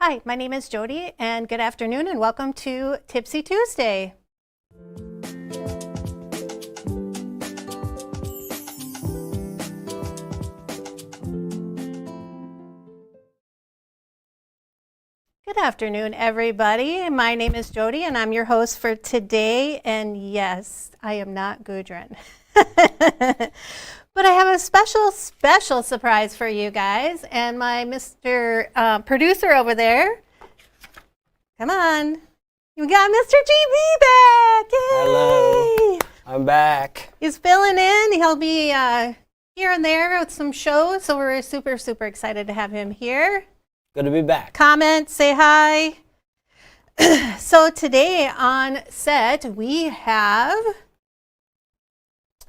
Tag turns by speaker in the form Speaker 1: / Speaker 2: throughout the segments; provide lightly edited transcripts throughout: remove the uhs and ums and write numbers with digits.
Speaker 1: Hi, my name is Jody, and good afternoon, and welcome to Tipsy Tuesday. Good afternoon, everybody. My name is Jody, and I'm your host for today. And yes, I am not Gudrun. But I have a special surprise for you guys. And my Mr. Producer over there, come on. We got Mr. GB back. Yay!
Speaker 2: Hello, I'm back.
Speaker 1: He's filling in. He'll be here and there with some shows. So we're super excited to have him here.
Speaker 2: Good to be back.
Speaker 1: Comment, say hi. So today on set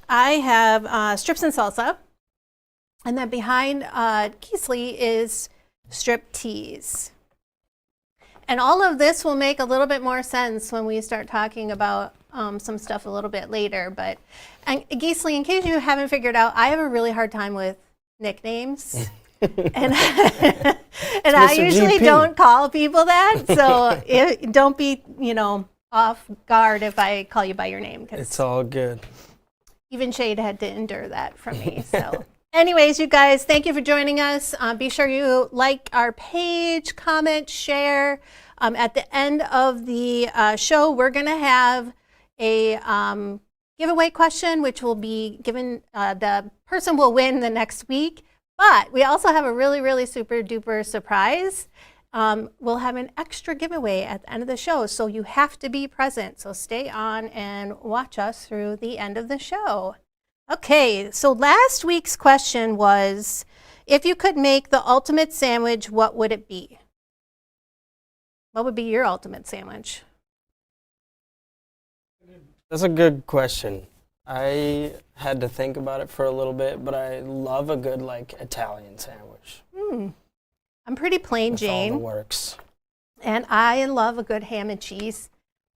Speaker 1: I have strips and salsa, and then behind Keesley is strip tease. And all of this will make a little bit more sense when we start talking about some stuff a little bit later. But and Keesley, in case you haven't figured out, I have a really hard time with nicknames. And I usually don't call people that, so don't be, off guard if I call you by your name.
Speaker 2: It's all good.
Speaker 1: Even Shade had to endure that from me. So, anyways, you guys, thank you for joining us. Be sure you like our page, comment, share. At the end of the show, we're going to have a giveaway question, which will be given. The person will win the next week. But we also have a really super duper surprise. We'll have an extra giveaway at the end of the show, so you have to be present. So stay on and watch us through the end of the show. Okay, so last week's question was, if you could make the ultimate sandwich, what would it be? What would be your ultimate sandwich?
Speaker 2: That's a good question. I had to think about it for a little bit, but I love a good Italian sandwich.
Speaker 1: I'm pretty plain Jane.
Speaker 2: All the works.
Speaker 1: And I love a good ham and cheese,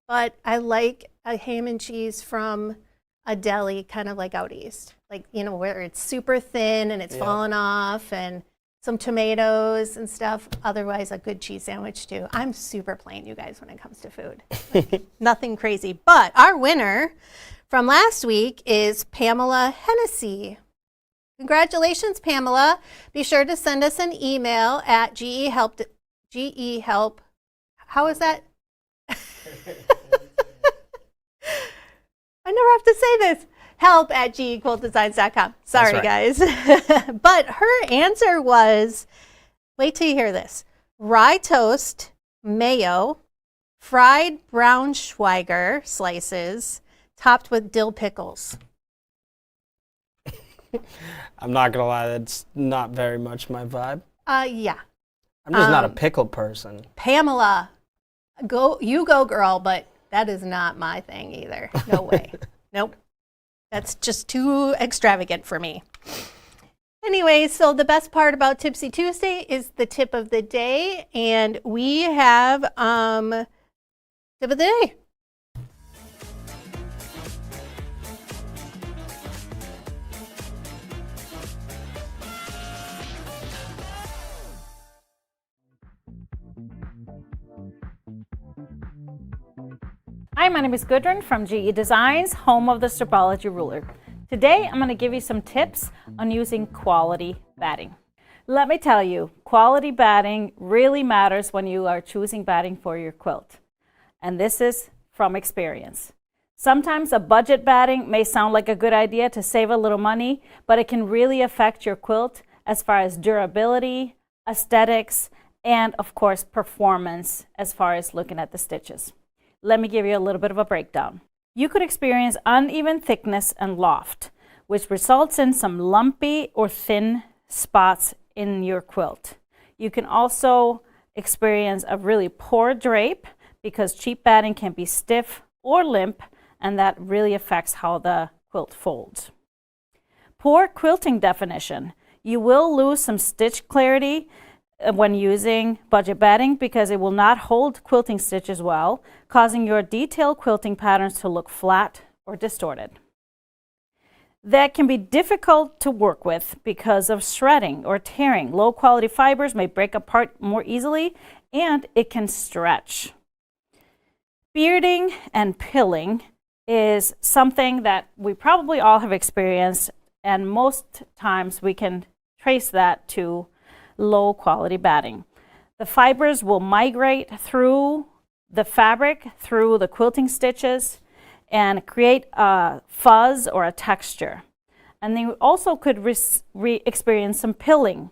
Speaker 1: but I like a ham and cheese from a deli, kind of like out east, where it's super thin and it's falling off, and some tomatoes and stuff. Otherwise, a good cheese sandwich too. I'm super plain, you guys, when it comes to food. Nothing crazy. But our winner from last week is Pamela Hennessy. Congratulations, Pamela. Be sure to send us an email at GEHelp. How is that? I never have to say this. help@gequiltdesigns.com. Sorry, right, guys. But her answer was, wait till you hear this, rye toast, mayo, fried Braunschweiger slices, topped with dill pickles.
Speaker 2: I'm not gonna lie, that's not very much my vibe.
Speaker 1: Yeah.
Speaker 2: I'm just not a pickle person.
Speaker 1: Pamela, you go girl, but that is not my thing either. No way. Nope. That's just too extravagant for me. Anyway, so the best part about Tipsy Tuesday is the tip of the day, and we have tip of the day.
Speaker 3: Hi, my name is Gudrun from GE Designs, home of the Stripology ruler. Today, I'm going to give you some tips on using quality batting. Let me tell you, quality batting really matters when you are choosing batting for your quilt. And this is from experience. Sometimes a budget batting may sound like a good idea to save a little money, but it can really affect your quilt as far as durability, aesthetics, and of course, performance as far as looking at the stitches. Let me give you a little bit of a breakdown. You could experience uneven thickness and loft, which results in some lumpy or thin spots in your quilt. You can also experience a really poor drape because cheap batting can be stiff or limp, and that really affects how the quilt folds. Poor quilting definition. You will lose some stitch clarity when using budget batting because it will not hold quilting stitches well, causing your detailed quilting patterns to look flat or distorted. That can be difficult to work with because of shredding or tearing. Low quality fibers may break apart more easily, and it can stretch. Bearding and pilling is something that we probably all have experienced, and most times we can trace that to low quality batting. The fibers will migrate through the fabric, through the quilting stitches, and create a fuzz or a texture. And they also could experience some pilling.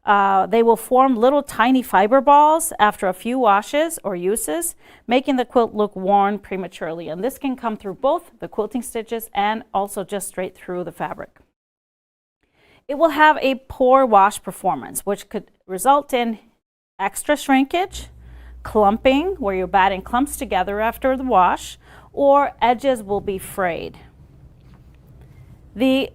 Speaker 3: They will form little tiny fiber balls after a few washes or uses, making the quilt look worn prematurely. And this can come through both the quilting stitches and also just straight through the fabric. It will have a poor wash performance, which could result in extra shrinkage, clumping, where your batting clumps together after the wash, or edges will be frayed. The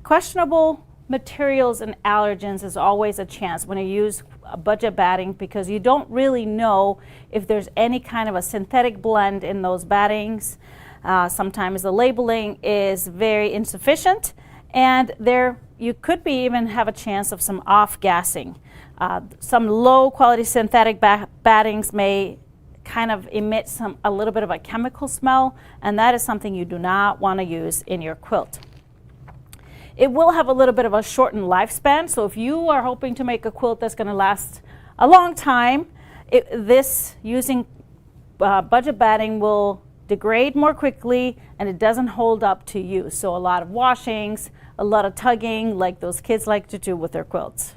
Speaker 3: questionable materials and allergens is always a chance when you use a budget batting, because you don't really know if there's any kind of a synthetic blend in those battings. Sometimes the labeling is very insufficient, and you could be even have a chance of some off-gassing. Some low quality synthetic battings may kind of emit a little bit of a chemical smell, and that is something you do not want to use in your quilt. It will have a little bit of a shortened lifespan, so if you are hoping to make a quilt that's going to last a long time, using budget batting will degrade more quickly, and it doesn't hold up to use. So a lot of washings, a lot of tugging, like those kids like to do with their quilts.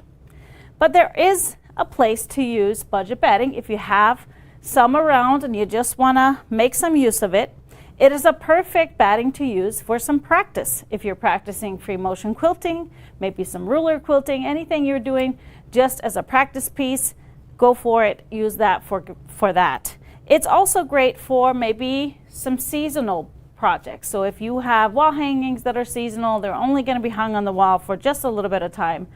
Speaker 3: But there is a place to use budget batting if you have some around and you just want to make some use of it. It is a perfect batting to use for some practice. If you're practicing free motion quilting, maybe some ruler quilting, anything you're doing just as a practice piece, go for it, use that for that. It's also great for maybe some seasonal projects. So if you have wall hangings that are seasonal, they're only going to be hung on the wall for just a little bit of time,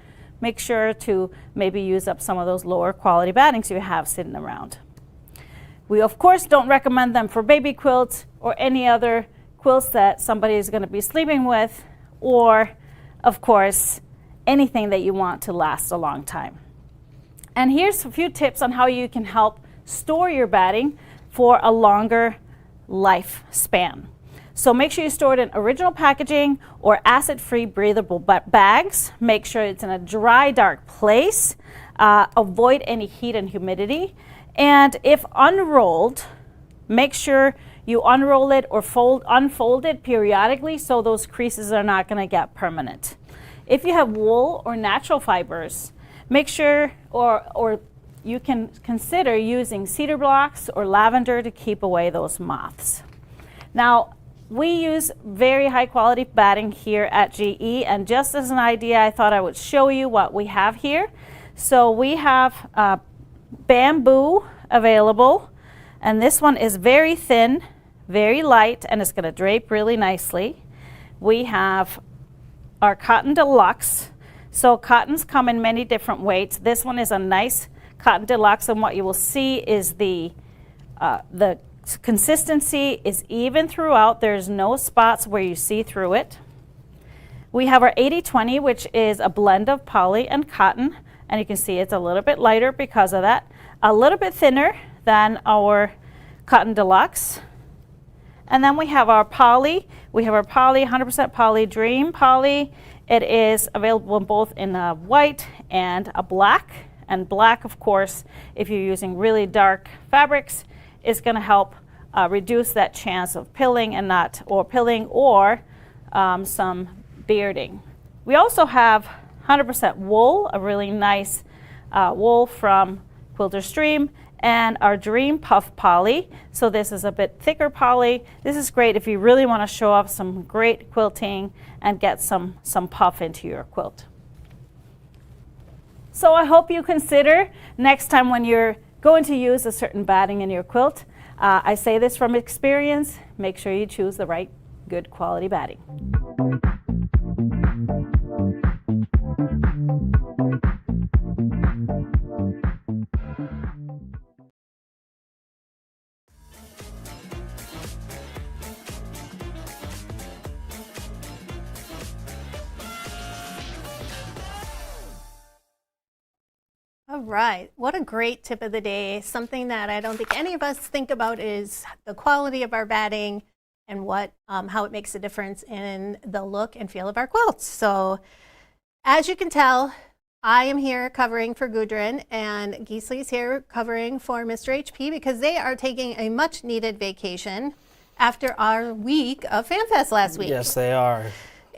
Speaker 3: make sure to maybe use up some of those lower quality battings you have sitting around. We of course don't recommend them for baby quilts or any other quilts that somebody is going to be sleeping with, or of course anything that you want to last a long time. And here's a few tips on how you can help store your batting for a longer lifespan. So make sure you store it in original packaging or acid-free breathable bags. Make sure it's in a dry, dark place. Avoid any heat and humidity. And if unrolled, make sure you unroll it or unfold it periodically so those creases are not going to get permanent. If you have wool or natural fibers, make sure or you can consider using cedar blocks or lavender to keep away those moths. Now, we use very high quality batting here at GE, and just as an idea, I thought I would show you what we have here. So we have bamboo available, and this one is very thin, very light, and it's going to drape really nicely. We have our cotton deluxe. So cottons come in many different weights. This one is a nice cotton deluxe, and what you will see is the consistency is even throughout. There's no spots where you see through it. We have our 80-20, which is a blend of poly and cotton, and you can see it's a little bit lighter because of that. A little bit thinner than our cotton deluxe. And then we have our poly. We have our poly, 100% poly, Dream Poly. It is available both in a white and a black. And black, of course, if you're using really dark fabrics, is going to help reduce that chance of pilling or some bearding. We also have 100% wool, a really nice wool from Quilter Stream, and our Dream Puff Poly. So this is a bit thicker poly. This is great if you really want to show off some great quilting and get some puff into your quilt. So I hope you consider next time when you're going to use a certain batting in your quilt. I say this from experience, make sure you choose the right good quality batting.
Speaker 1: All right, what a great tip of the day. Something that I don't think any of us think about is the quality of our batting and how it makes a difference in the look and feel of our quilts. So as you can tell, I am here covering for Gudrun, and Gisli's here covering for Mr. HP because they are taking a much needed vacation after our week of FanFest last week.
Speaker 2: Yes, they are.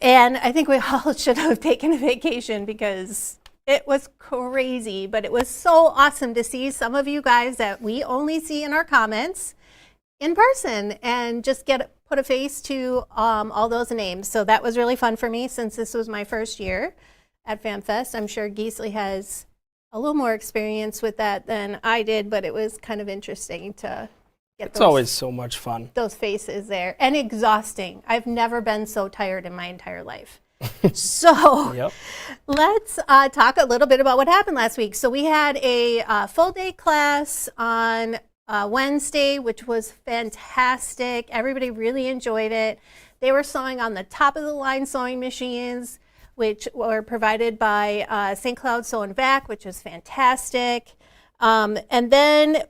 Speaker 1: And I think we all should have taken a vacation because it was crazy, but it was so awesome to see some of you guys that we only see in our comments in person and just put a face to all those names. So that was really fun for me since this was my first year at FanFest. I'm sure Gisli has a little more experience with that than I did, but it was kind of interesting to get
Speaker 2: It's always so much fun.
Speaker 1: those faces there, and exhausting. I've never been so tired in my entire life. So
Speaker 2: Yep.
Speaker 1: let's talk a little bit about what happened last week. So we had a full day class on Wednesday, which was fantastic. Everybody really enjoyed it. They were sewing on the top of the line sewing machines, which were provided by St. Cloud Sew and Vac, which was fantastic. And then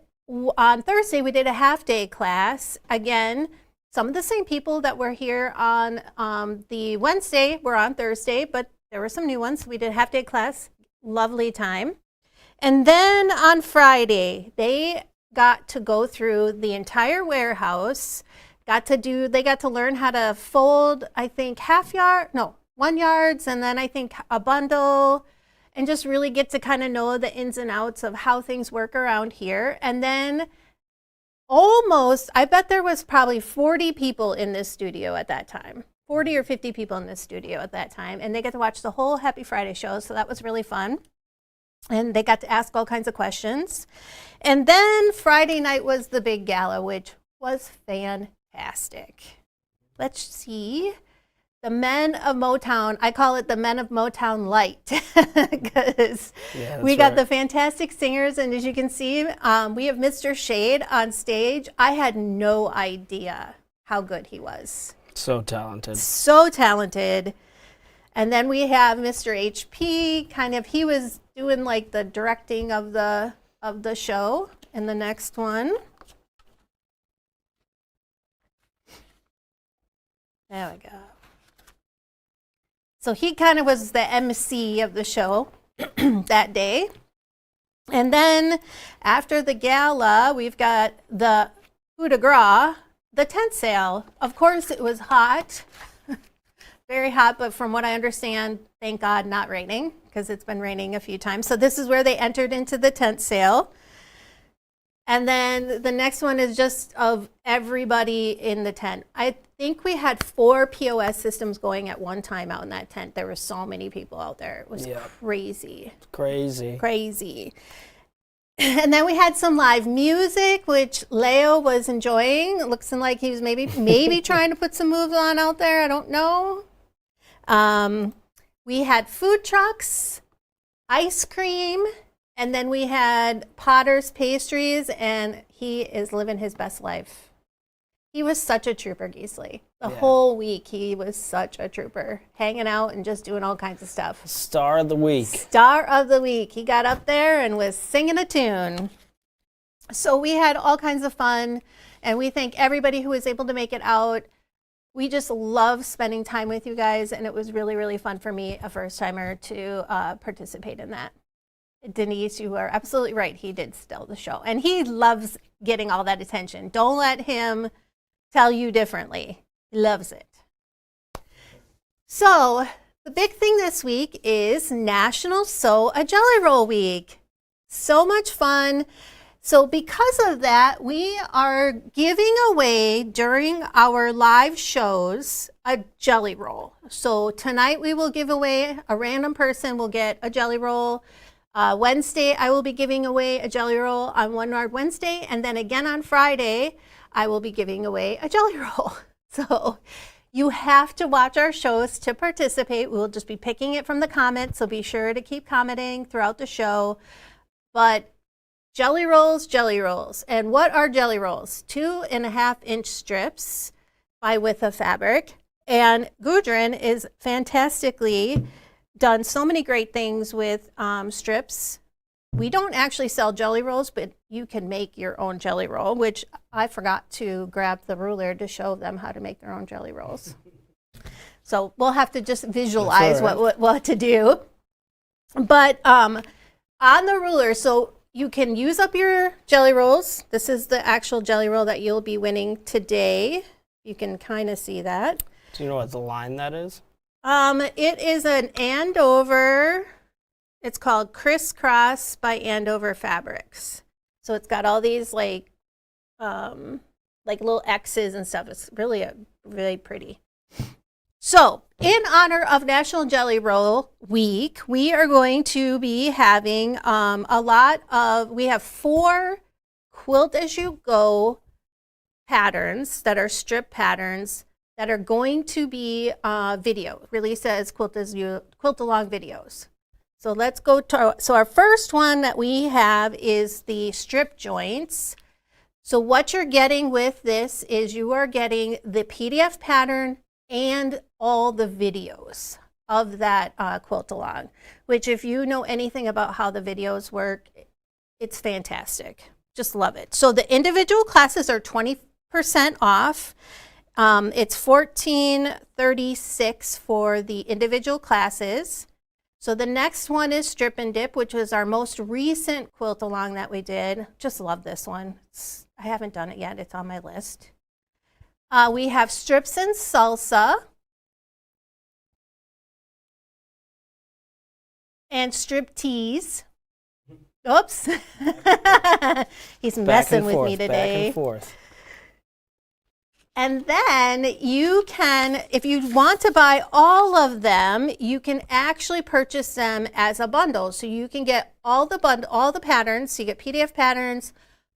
Speaker 1: on Thursday, we did a half day class. Again, some of the same people that were here on the Wednesday were on Thursday, but there were some new ones. We did a half day class, lovely time. And then on Friday, they got to go through the entire warehouse, they got to learn how to fold, I think 1 yards, and then I think a bundle, and just really get to kind of know the ins and outs of how things work around here. And then I bet there was probably 40 people in this studio at that time, 40 or 50 people in this studio at that time. And they get to watch the whole Happy Friday show. So that was really fun. And they got to ask all kinds of questions. And then Friday night was the big gala, which was fantastic. Let's see. The Men of Motown, I call it the Men of Motown Light because we got the fantastic singers. And as you can see, we have Mr. Shade on stage. I had no idea how good he was.
Speaker 2: So talented.
Speaker 1: So talented. And then we have Mr. HP, he was doing like the directing of the show in the next one. There we go. So he kind of was the MC of the show that day. And then after the gala, we've got the coup de grace, the tent sale. Of course, it was hot, very hot, but from what I understand, thank God, not raining, because it's been raining a few times. So this is where they entered into the tent sale. And then the next one is just of everybody in the tent. I think we had 4 POS systems going at one time out in that tent. There were so many people out there. It was crazy. Crazy. And then we had some live music, which Leo was enjoying. It looks like he was maybe trying to put some moves on out there. I don't know. We had food trucks, ice cream, and then we had Potter's Pastries, and he is living his best life. He was such a trooper, Gisli. The whole week, he was such a trooper, hanging out and just doing all kinds of stuff.
Speaker 2: Star of the week.
Speaker 1: Star of the week. He got up there and was singing a tune. So we had all kinds of fun, and we thank everybody who was able to make it out. We just love spending time with you guys, and it was really, really fun for me, a first-timer, to participate in that. Denise, you are absolutely right. He did steal the show, and he loves getting all that attention. Don't let him tell you differently. He loves it. So the big thing this week is National Sew a Jelly Roll Week. So much fun. So because of that, we are giving away during our live shows a jelly roll. So tonight we will give away, a random person will get a jelly roll. Wednesday, I will be giving away a jelly roll on One Yard Wednesday. And then again on Friday, I will be giving away a jelly roll. So you have to watch our shows to participate. We'll just be picking it from the comments. So be sure to keep commenting throughout the show. But jelly rolls. And what are jelly rolls? 2.5-inch strips by width of fabric. And Gudrun is fantastically done so many great things with strips. we don't actually sell jelly rolls, but you can make your own jelly roll, which I forgot to grab the ruler to show them how to make their own jelly rolls. So we'll have to just visualize what to do. But on the ruler, so you can use up your jelly rolls. This is the actual jelly roll that you'll be winning today. You can kind of see that.
Speaker 2: Do you know what the line that is?
Speaker 1: It is an Andover. It's called Crisscross by Andover Fabrics. So it's got all these like little X's and stuff. It's really really pretty. So in honor of National Jelly Roll Week, we are going to be having we have 4 Quilt As You Go patterns that are strip patterns that are going to be released as quilt along videos. So let's go to, so our first one that we have is the strip joints. So what you're getting with this is you are getting the PDF pattern and all the videos of that quilt along, which if you know anything about how the videos work, it's fantastic. Just love it. So the individual classes are 20% off. It's $14.36 for the individual classes. So the next one is Strip and Dip, which was our most recent quilt along that we did. Just love this one. I haven't done it yet. It's on my list. We have Strips and Salsa and Strip Tees. Oops. He's messing with me today.
Speaker 2: Back and forth.
Speaker 1: And then you can, if you want to buy all of them, you can actually purchase them as a bundle. So you can get all the patterns. So you get PDF patterns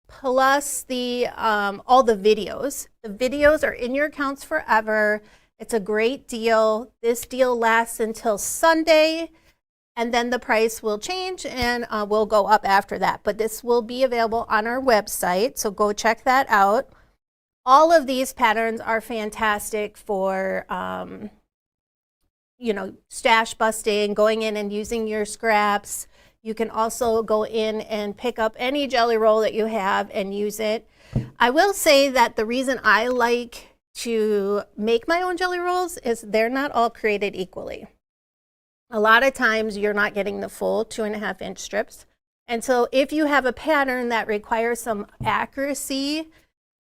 Speaker 1: plus the all the videos. The videos are in your accounts forever. It's a great deal. This deal lasts until Sunday, and then the price will change and will go up after that. But this will be available on our website, so go check that out. All of these patterns are fantastic for, stash busting, going in and using your scraps. You can also go in and pick up any jelly roll that you have and use it. I will say that the reason I like to make my own jelly rolls is they're not all created equally. A lot of times you're not getting the full 2.5-inch strips. And so if you have a pattern that requires some accuracy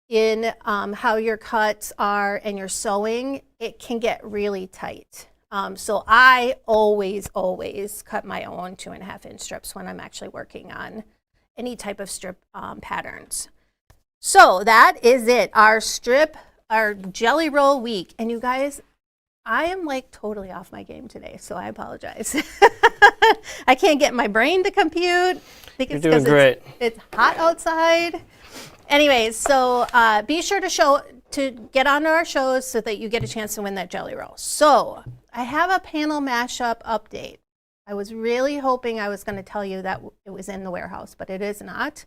Speaker 1: in how your cuts are and your sewing, it can get really tight. So I always cut my own 2.5-inch strips when I'm actually working on any type of strip patterns. So that is it, our jelly roll week. And you guys, I am like totally off my game today, so I apologize. I can't get my brain to compute. I think it's because it's hot outside. Anyways, so be sure to get on our shows so that you get a chance to win that jelly roll. So I have a panel mashup update. I was really hoping I was going to tell you that it was in the warehouse, but it is not.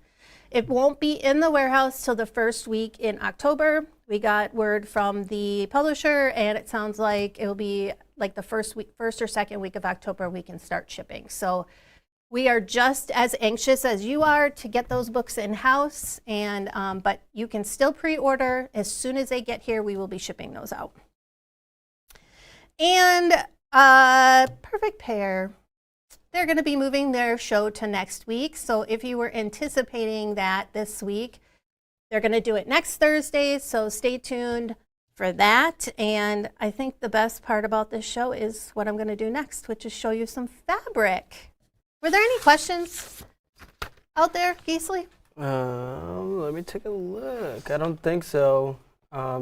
Speaker 1: It won't be in the warehouse till the first week in October. We got word from the publisher, and it sounds like it'll be like the first or second week of October we can start shipping. So we are just as anxious as you are to get those books in-house, and but you can still pre-order. As soon as they get here, we will be shipping those out. And Perfect Pair, they're going to be moving their show to next week. So if you were anticipating that this week, they're going to do it next Thursday, so stay tuned for that. And I think the best part about this show is what I'm going to do next, which is show you some fabric. Were there any questions out there, Gisli?
Speaker 2: Let me take a look. I don't think so.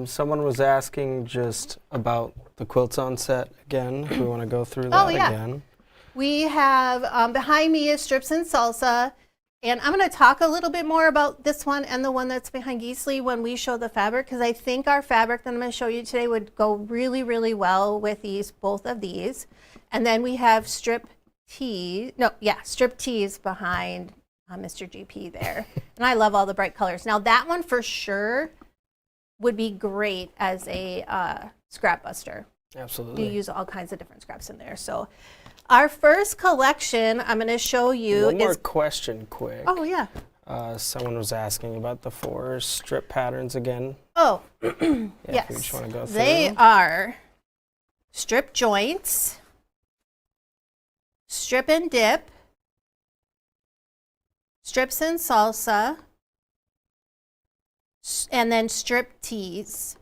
Speaker 2: Someone was asking just about the quilts on set again. If we want to go through that again.
Speaker 1: We have behind me is Strips and Salsa. And I'm going to talk a little bit more about this one and the one that's behind Gisli when we show the fabric, because I think our fabric that I'm going to show you today would go really, really well with both of these. And then we have Strip Tees behind Mr. GP there. And I love all the bright colors. Now that one for sure would be great as a scrap buster.
Speaker 2: Absolutely.
Speaker 1: You use all kinds of different scraps in there. So our first collection I'm going to show you
Speaker 2: One more question quick.
Speaker 1: Oh, yeah.
Speaker 2: Someone was asking about the 4 strip patterns again.
Speaker 1: Oh,
Speaker 2: Yeah,
Speaker 1: yes.
Speaker 2: if you just want to go through.
Speaker 1: They are strip joints, strip and dip, strips and salsa, and then strip tees.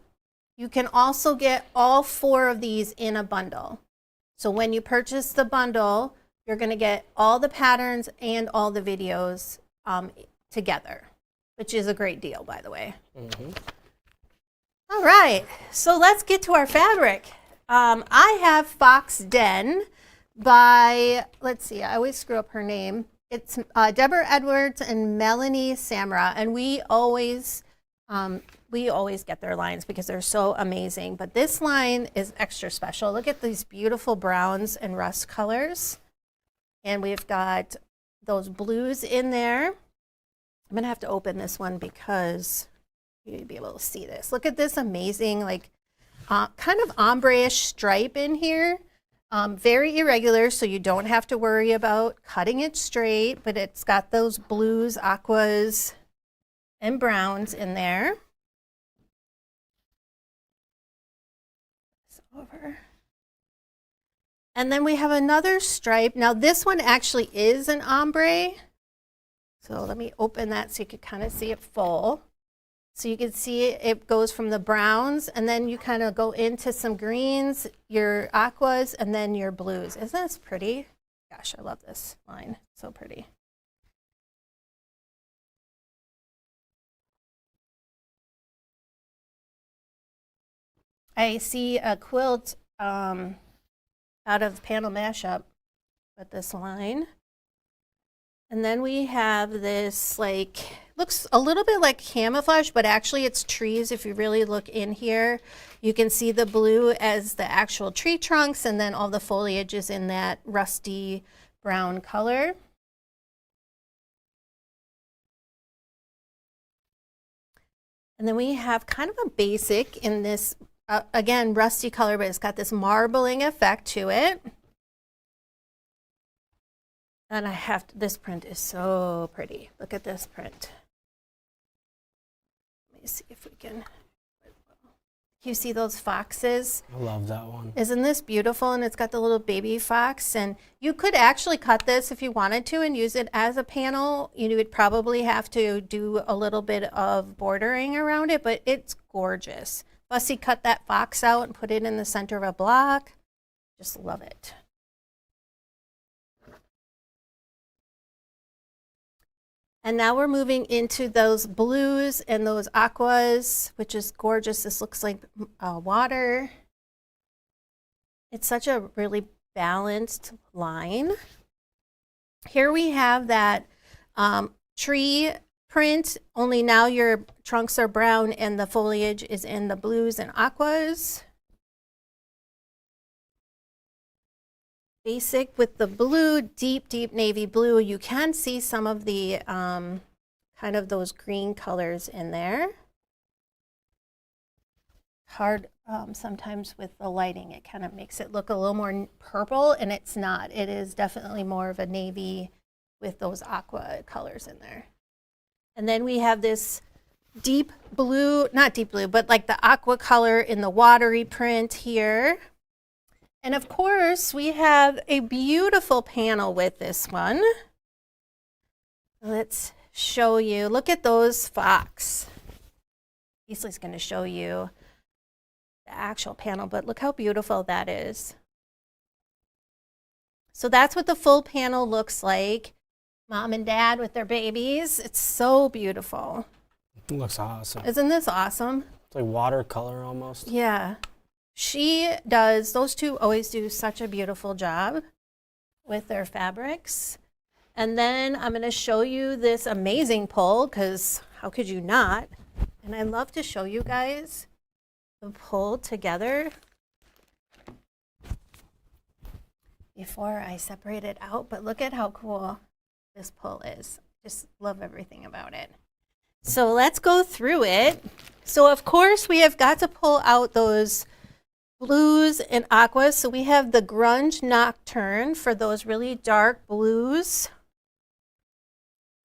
Speaker 1: You can also get all 4 of these in a bundle. So when you purchase the bundle, you're going to get all the patterns and all the videos together, which is a great deal, by the way.
Speaker 2: Mm-hmm.
Speaker 1: All right, so let's get to our fabric. I have Fox Den by, let's see, I always screw up her name. It's Deborah Edwards and Melanie Samra, and we always get their lines because they're so amazing. But this line is extra special. Look at these beautiful browns and rust colors. And we've got those blues in there. I'm gonna have to open this one because you'll be able to see this. Look at this amazing, like kind of ombre-ish stripe in here. Very irregular, so you don't have to worry about cutting it straight, but it's got those blues, aquas, and browns in there. Over. And then we have another stripe. Now this one actually is an ombre. So let me open that so you can kind of see it full. So you can see it goes from the browns and then you kind of go into some greens, your aquas, and then your blues. Isn't this pretty? Gosh, I love this line. So pretty. I see a quilt out of panel mashup with this line. And then we have this, like, looks a little bit like camouflage, but actually it's trees. If you really look in here, you can see the blue as the actual tree trunks, and then all the foliage is in that rusty brown color. And then we have kind of a basic in this, again, rusty color, but it's got this marbling effect to it. And I have to, this print is so pretty. Look at this print. Let me see if we can you see those foxes?
Speaker 2: I love that one.
Speaker 1: Isn't this beautiful? And it's got the little baby fox. And you could actually cut this if you wanted to and use it as a panel. You would probably have to do a little bit of bordering around it, but it's gorgeous. Bussy cut that fox out and put it in the center of a block. Just love it. And now we're moving into those blues and those aquas, which is gorgeous. This looks like water. It's such a really balanced line. Here we have that tree print, only now your trunks are brown and the foliage is in the blues and aquas. Basic with the blue, deep navy blue. You can see some of the kind of those green colors in there. Hard sometimes with the lighting, it kind of makes it look a little more purple, and it's not. It is definitely more of a navy with those aqua colors in there. And then we have this deep blue, not deep blue, but like the aqua color in the watery print here. And of course, we have a beautiful panel with this one. Let's show you. Look at those fox. Easley's going to show you the actual panel, but look how beautiful that is. So that's what the full panel looks like. Mom and dad with their babies. It's so beautiful.
Speaker 2: It looks awesome.
Speaker 1: Isn't this awesome?
Speaker 2: It's like watercolor almost.
Speaker 1: Yeah. She does, those two always do such a beautiful job with their fabrics. And then I'm going to show you this amazing pull, because how could you not? And I love to show you guys the pull together before I separate it out. But look at how cool this pull is. Just love everything about it. So let's go through it. So of course we have got to pull out those blues and aquas. So we have the Grunge Nocturne for those really dark blues.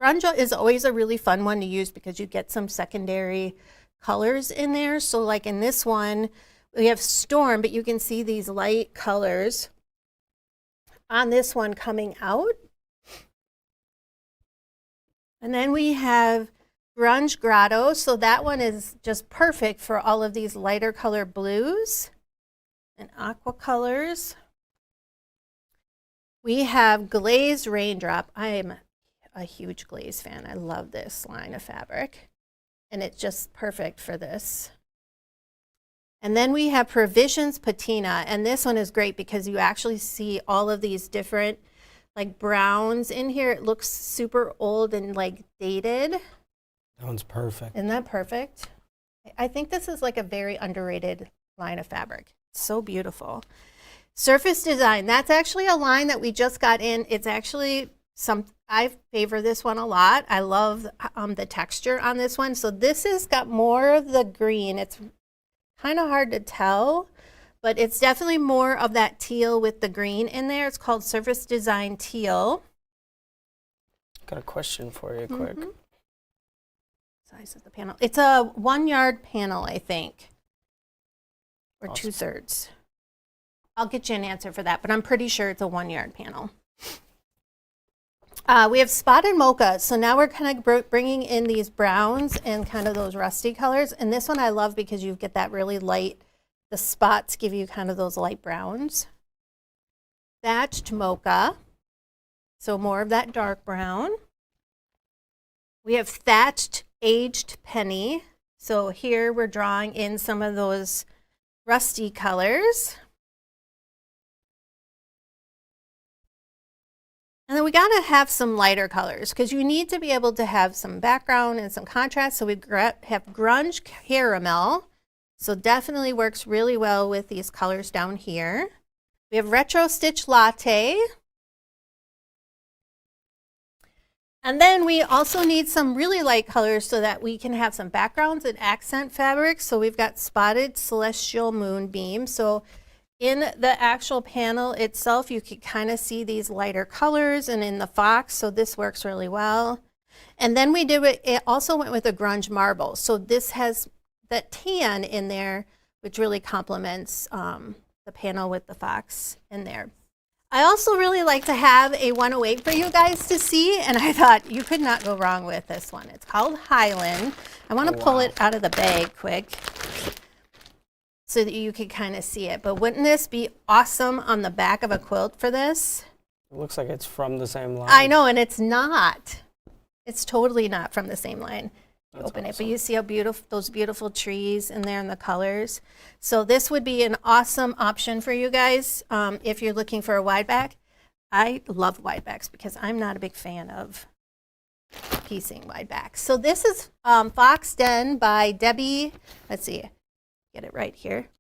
Speaker 1: Grunge is always a really fun one to use because you get some secondary colors in there. So like in this one, we have Storm, but you can see these light colors on this one coming out. And then we have Grunge Grotto. So that one is just perfect for all of these lighter color blues and aqua colors. We have Glazed Raindrop. I am a huge glaze fan. I love this line of fabric, and it's just perfect for this. And then we have Provisions Patina, and this one is great because you actually see all of these different like browns in here. It looks super old and like dated.
Speaker 2: That one's perfect.
Speaker 1: Isn't that perfect? I think this is like a very underrated line of fabric. So beautiful. Surface Design, that's actually a line that we just got in. It's actually I favor this one a lot. I love the texture on this one. So this has got more of the green. It's kind of hard to tell, but it's definitely more of that teal with the green in there. It's called Surface Design Teal.
Speaker 2: Got a question for you quick.
Speaker 1: Size of the panel. It's a 1 yard panel, I think, or
Speaker 2: Awesome.
Speaker 1: 2/3. I'll get you an answer for that, but I'm pretty sure it's a 1 yard panel. We have Spotted Mocha. So now we're kind of bringing in these browns and kind of those rusty colors. And this one I love because you get that really light, the spots give you kind of those light browns. Thatched Mocha. So more of that dark brown. We have Thatched Aged Penny. So here we're drawing in some of those rusty colors. And then we got to have some lighter colors because you need to be able to have some background and some contrast. So we have Grunge Caramel. So definitely works really well with these colors down here. We have Retro Stitch Latte. And then we also need some really light colors so that we can have some backgrounds and accent fabrics. So we've got Spotted Celestial Moonbeam. So in the actual panel itself, you can kind of see these lighter colors and in the fox, so this works really well. And then we did it also went with a Grunge Marble. So this has that tan in there, which really complements the panel with the fox in there. I also really like to have a 108 for you guys to see, and I thought you could not go wrong with this one. It's called Highland. I want to pull it out of the bag quick so that you can kind of see it. But wouldn't this be awesome on the back of a quilt for this?
Speaker 2: It looks like it's from the same line.
Speaker 1: I know, and it's not. It's totally not from the same line. Open it, but you see how beautiful those beautiful trees in there and the colors. So this would be an awesome option for you guys if you're looking for a wide back. I love wide backs because I'm not a big fan of piecing wide backs. So this is Fox Den by Debbie. Let's see, get it right here.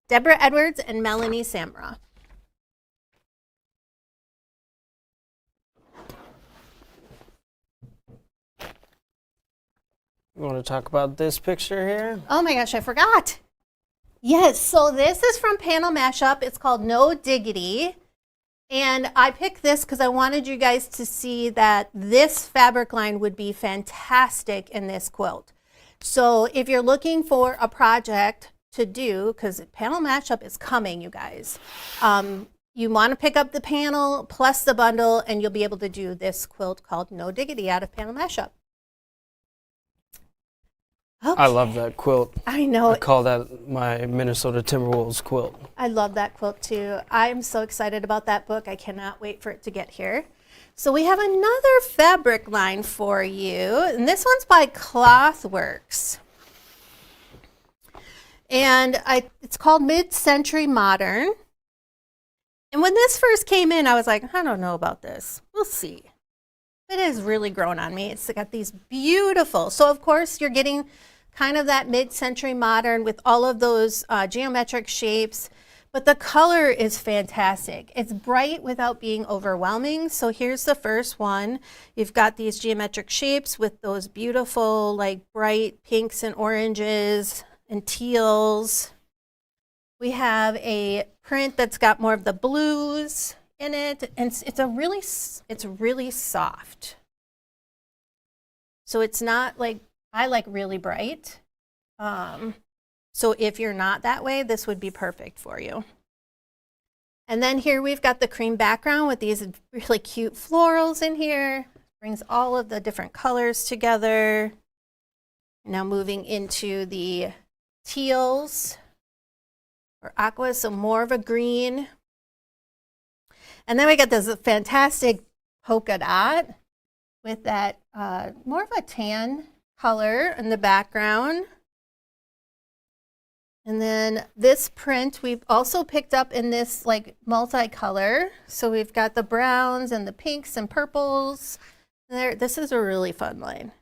Speaker 1: Deborah Edwards and Melanie Samra.
Speaker 2: You want to talk about this picture here?
Speaker 1: Oh my gosh, I forgot. Yes, so this is from Panel Mashup. It's called No Diggity. And I picked this because I wanted you guys to see that this fabric line would be fantastic in this quilt. So if you're looking for a project to do, because Panel Mashup is coming, you guys, you want to pick up the panel plus the bundle, and you'll be able to do this quilt called No Diggity out of Panel Mashup. Okay.
Speaker 2: I love that quilt.
Speaker 1: I know.
Speaker 2: I call that my Minnesota Timberwolves quilt.
Speaker 1: I love that quilt too. I'm so excited about that book. I cannot wait for it to get here. So we have another fabric line for you, and this one's by Clothworks. And it's called Mid-Century Modern. And when this first came in, I was like, I don't know about this. We'll see. It has really grown on me. It's got these beautiful, so of course you're getting kind of that mid-century modern with all of those geometric shapes, but the color is fantastic. It's bright without being overwhelming. So here's the first one. You've got these geometric shapes with those beautiful like bright pinks and oranges and teals. We have a print that's got more of the blues in it, and it's really soft. So it's not like, I like really bright. So if you're not that way, this would be perfect for you. And then here we've got the cream background with these really cute florals in here. Brings all of the different colors together. Now moving into the teals or aquas, so more of a green. And then we got this fantastic polka dot with that more of a tan color in the background. And then this print we've also picked up in this like multicolor. So we've got the browns and the pinks and purples. This is a really fun line.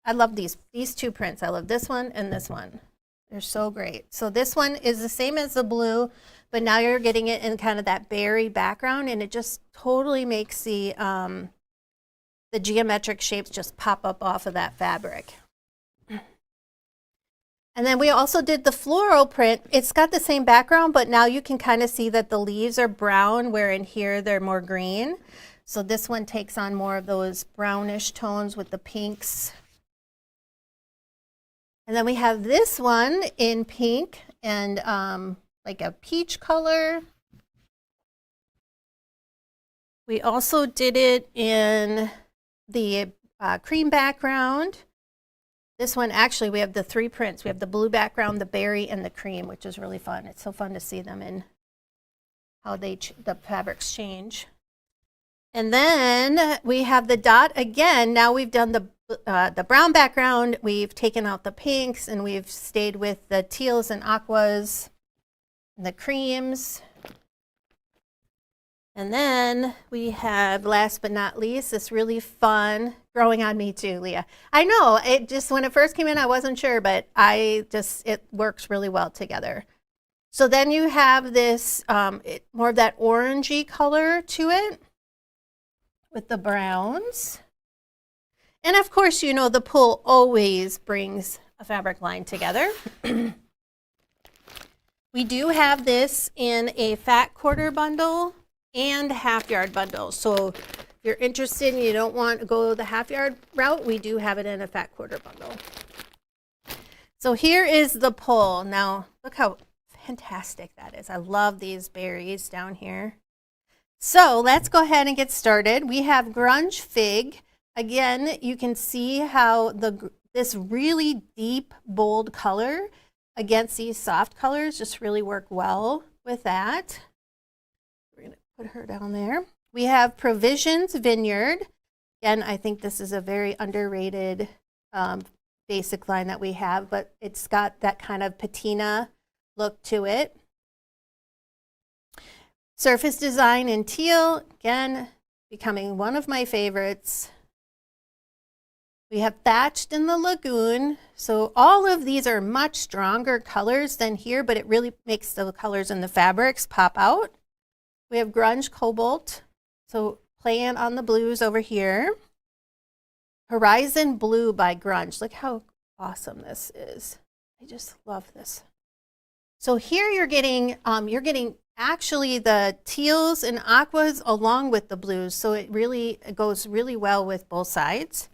Speaker 1: I love these two prints. I love this one and this one. They're so great. So this one is the same as the blue, but now you're getting it in kind of that berry background, and it just totally makes the geometric shapes just pop up off of that fabric. And then we also did the floral print. It's got the same background, but now you can kind of see that the leaves are brown, where in here they're more green. So this one takes on more of those brownish tones with the pinks. And then we have this one in pink and like a peach color. We also did it in the cream background. This one, actually, we have the three prints. We have the blue background, the berry, and the cream, which is really fun. It's so fun to see them in how the fabrics change. And then we have the dot again. Now we've done the brown background. We've taken out the pinks, and we've stayed with the teals and aquas and the creams. And then we have, last but not least, this really fun, growing on me too, Leah. I know, it just, when it first came in, I wasn't sure, but it works really well together. So then you have this, more of that orangey color to it with the browns. And of course, you know, the pull always brings a fabric line together. We do have this in a fat quarter bundle and half yard bundle. So if you're interested and you don't want to go the half yard route, we do have it in a fat quarter bundle. So here is the pull. Now look how fantastic that is. I love these berries down here. So let's go ahead and get started. We have Grunge Fig. Again, you can see how this really deep, bold color against these soft colors just really work well with that. We're going to put her down there. We have Provisions Vineyard. Again, I think this is a very underrated basic line that we have, but it's got that kind of patina look to it. Surface Design in teal, again, becoming one of my favorites. We have Thatched in the Lagoon. So all of these are much stronger colors than here, but it really makes the colors in the fabrics pop out. We have Grunge Cobalt, so playing on the blues over here. Horizon Blue by Grunge. Look how awesome this is. I just love this. So here you're getting actually the teals and aquas along with the blues, so it goes really well with both sides.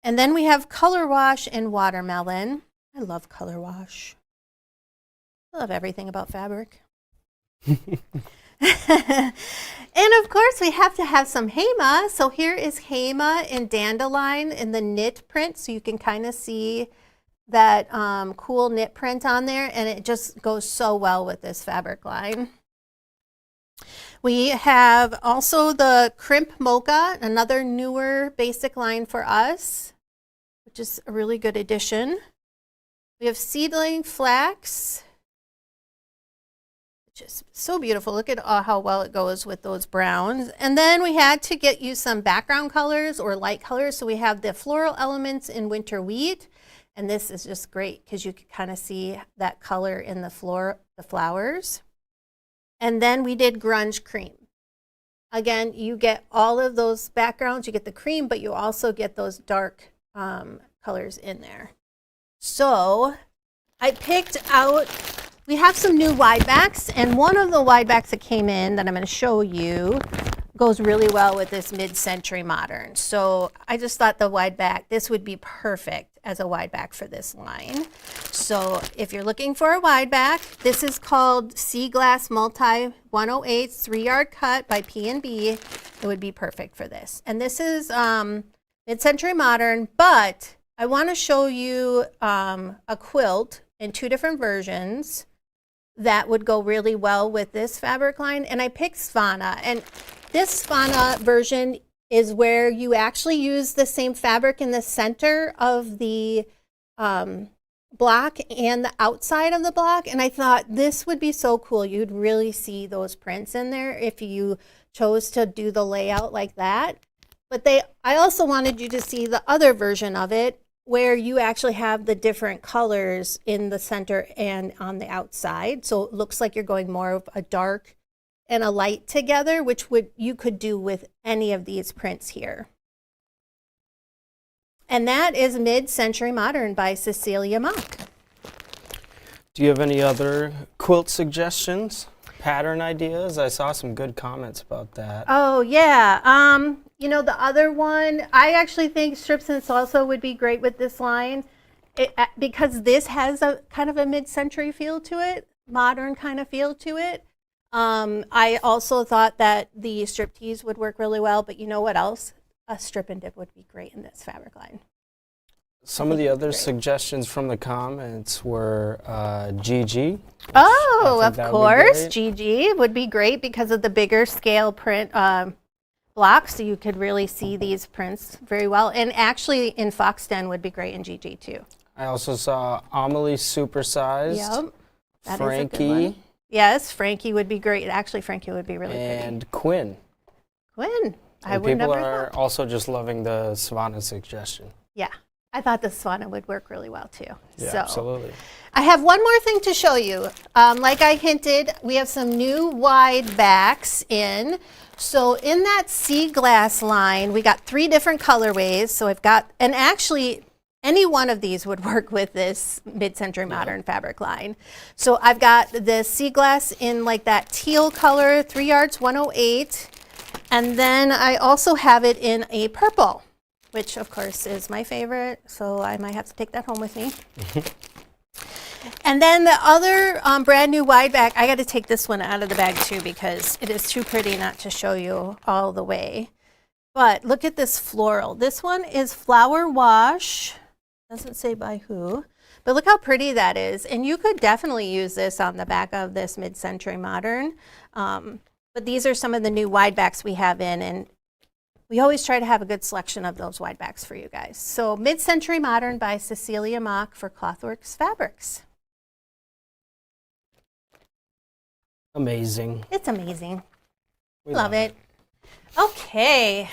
Speaker 1: And then we have Color Wash and Watermelon. I love Color Wash. I love everything about fabric. And of course, we have to have some Heima. So here is Heima in Dandelion in the knit print. So you can kind of see that cool knit print on there. And it just goes so well with this fabric line. We have also the Crimp Mocha, another newer basic line for us, which is a really good addition. We have Seedling Flax, which is so beautiful. Look at how well it goes with those browns. And then we had to get you some background colors or light colors. So we have the Floral Elements in Winter Wheat. And this is just great because you can kind of see that color in the flowers. And then we did Grunge Cream. Again, you get all of those backgrounds. You get the cream, but you also get those dark colors in there. So I picked out we have some new wide backs, and one of the wide backs that came in that I'm going to show you goes really well with this mid-century modern. So I just thought the wide back, this would be perfect as a wide back for this line. So if you're looking for a wide back, this is called Sea Glass Multi 108 3-yard cut by P&B. It would be perfect for this. And this is mid-century modern, but I want to show you a quilt in 2 different versions that would go really well with this fabric line. And I picked Svana, and this Svana version is where you actually use the same fabric in the center of the block and the outside of the block. And I thought this would be so cool. You'd really see those prints in there if you chose to do the layout like that. But I also wanted you to see the other version of it where you actually have the different colors in the center and on the outside. So it looks like you're going more of a dark and a light together, which you could do with any of these prints here. And that is Mid-Century Modern by Cecilia Mock.
Speaker 2: Do you have any other quilt suggestions, pattern ideas? I saw some good comments about that.
Speaker 1: Oh, yeah. You know, the other one, I actually think Strips and Salsa would be great with this line because this has a kind of a mid-century feel to it, modern kind of feel to it. I also thought that the strip tees would work really well, but you know what else? A strip and dip would be great in this fabric line.
Speaker 2: Some of the other suggestions from the comments were GG.
Speaker 1: Oh, of course. GG would be great because of the bigger scale print blocks, so you could really see these prints very well. And actually in Fox Den would be great in GG too.
Speaker 2: I also saw Amelie Supersized.
Speaker 1: Yep. That
Speaker 2: Frankie.
Speaker 1: is a good one. Yes, Frankie would be great. Actually, Frankie would be really pretty.
Speaker 2: And Quinn.
Speaker 1: Quinn. I would
Speaker 2: people
Speaker 1: never
Speaker 2: are
Speaker 1: thought.
Speaker 2: also just loving the Savannah suggestion.
Speaker 1: Yeah, I thought the Savannah would work really well too.
Speaker 2: Yeah,
Speaker 1: so,
Speaker 2: absolutely.
Speaker 1: I have one more thing to show you. Like I hinted, we have some new wide backs in. So in that sea glass line, we got 3 different colorways. So I've got, and actually any one of these would work with this mid-century modern fabric line. So I've got the sea glass in like that teal color, 3 yards, 108. And then I also have it in a purple, which of course is my favorite. So I might have to take that home with me. And then the other brand new wide back, I got to take this one out of the bag too because it is too pretty not to show you all the way. But look at this floral. This one is Flower Wash. Doesn't say by who, but look how pretty that is. And you could definitely use this on the back of this mid-century modern. But these are some of the new wide backs we have in, and we always try to have a good selection of those wide backs for you guys. So Mid-Century Modern by Cecilia Mock for Clothworks Fabrics.
Speaker 2: Amazing.
Speaker 1: It's amazing.
Speaker 2: We
Speaker 1: Love it. Okay.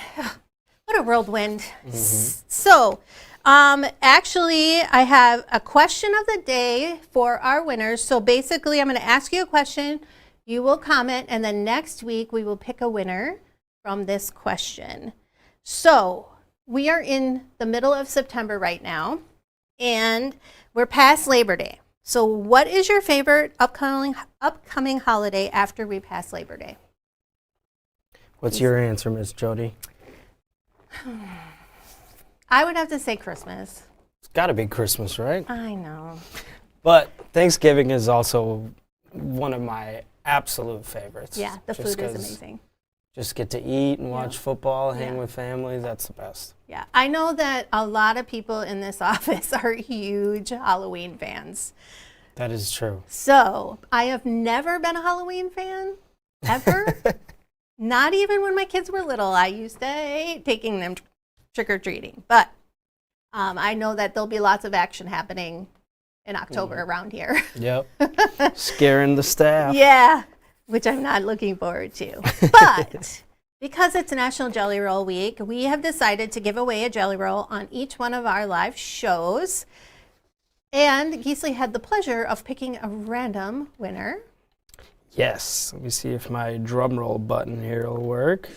Speaker 1: What a whirlwind. So actually, I have a question of the day for our winners. So basically, I'm going to ask you a question. You will comment, and then next week we will pick a winner from this question. So we are in the middle of September right now, and we're past Labor Day. So what is your favorite upcoming holiday after we pass Labor Day?
Speaker 2: What's your answer, Miss Jody?
Speaker 1: I would have to say Christmas.
Speaker 2: It's got to be Christmas, right?
Speaker 1: I know.
Speaker 2: But Thanksgiving is also one of my absolute favorites.
Speaker 1: Yeah, the
Speaker 2: Just
Speaker 1: food is
Speaker 2: 'cause
Speaker 1: amazing.
Speaker 2: Just get to eat and watch football, hang
Speaker 1: Yeah.
Speaker 2: with family. That's the best.
Speaker 1: Yeah, I know that a lot of people in this office are huge Halloween fans.
Speaker 2: That is true.
Speaker 1: So I have never been a Halloween fan, ever. Not even when my kids were little. I used to hate taking them trick-or-treating. But I know that there'll be lots of action happening in October around here.
Speaker 2: Yep. Scaring the staff.
Speaker 1: Yeah, which I'm not looking forward to. But because it's National Jelly Roll Week, we have decided to give away a jelly roll on each one of our live shows. And Gisli had the pleasure of picking a random winner.
Speaker 2: Yes. Let me see if my drum roll button here will work.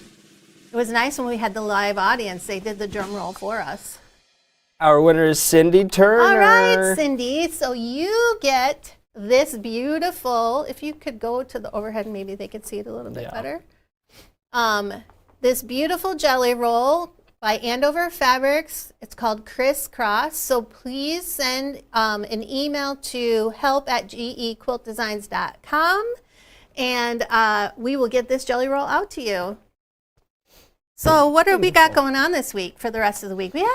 Speaker 1: It was nice when we had the live audience. They did the drum roll for us.
Speaker 2: Our winner is Cindy Turner.
Speaker 1: All right, Cindy. So you get this beautiful, if you could go to the overhead, maybe they could see it a little bit better. This beautiful jelly roll by Andover Fabrics. It's called Crisscross. So please send an email to help@gequiltdesigns.com and we will get this jelly roll out to you. So what have we got going on this week for the rest of the week? We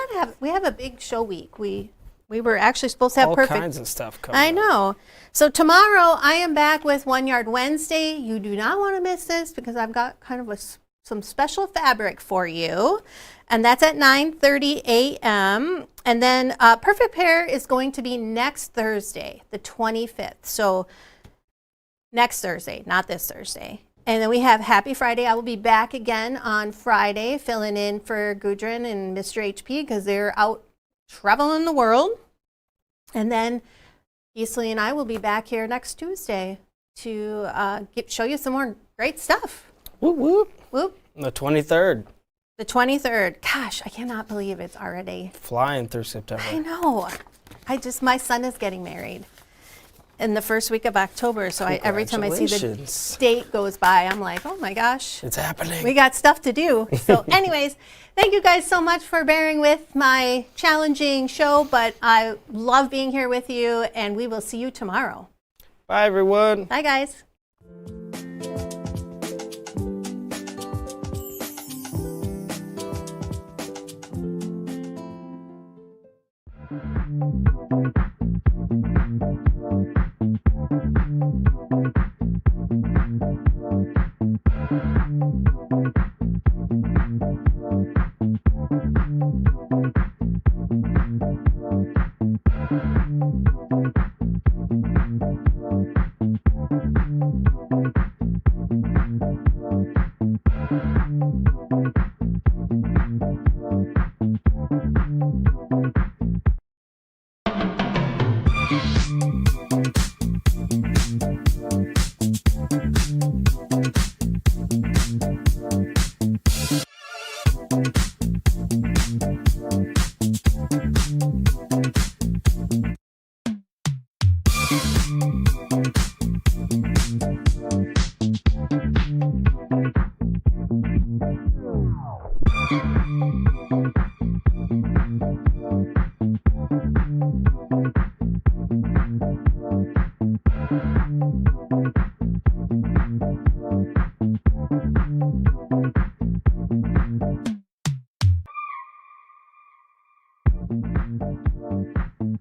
Speaker 1: have a big show week. We were actually supposed to have
Speaker 2: all
Speaker 1: perfect.
Speaker 2: kinds of stuff coming
Speaker 1: I
Speaker 2: up.
Speaker 1: know. So tomorrow I am back with One Yard Wednesday. You do not want to miss this because I've got kind of some special fabric for you. And that's at 9:30 a.m. And then Perfect Pair is going to be next Thursday, the 25th. So next Thursday, not this Thursday. And then we have Happy Friday. I will be back again on Friday, filling in for Gudrun and Mr. HP because they're out traveling the world. And then Cecilia and I will be back here next Tuesday to show you some more great stuff.
Speaker 2: Whoop, whoop.
Speaker 1: Whoop.
Speaker 2: The 23rd.
Speaker 1: The 23rd. Gosh, I cannot believe it's already.
Speaker 2: Flying through September.
Speaker 1: I know. My son is getting married in the first week of October. So every time I see the date goes by, I'm like, oh my gosh.
Speaker 2: It's happening.
Speaker 1: We got stuff to do. So anyways, thank you guys so much for bearing with my challenging show, but I love being here with you and we will see you tomorrow.
Speaker 2: Bye, everyone.
Speaker 1: Bye, guys.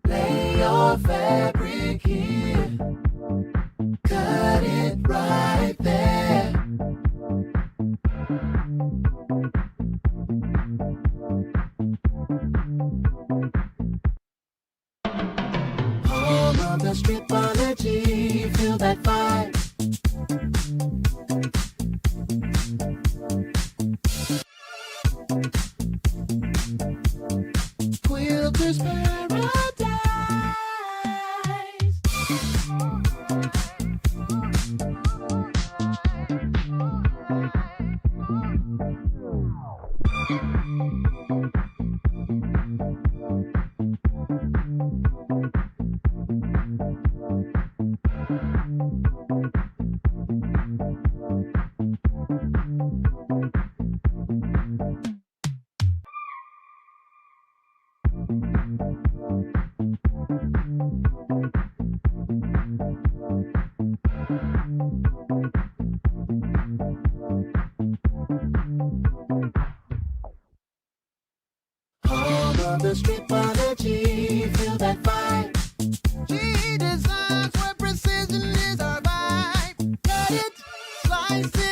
Speaker 4: Lay your fabric here, cut it right there. Home of the Stripology, feel that vibe. Quilter's Paradise. Home of the Stripology, feel that vibe. G designs where precision is our vibe. Cut it, slice it.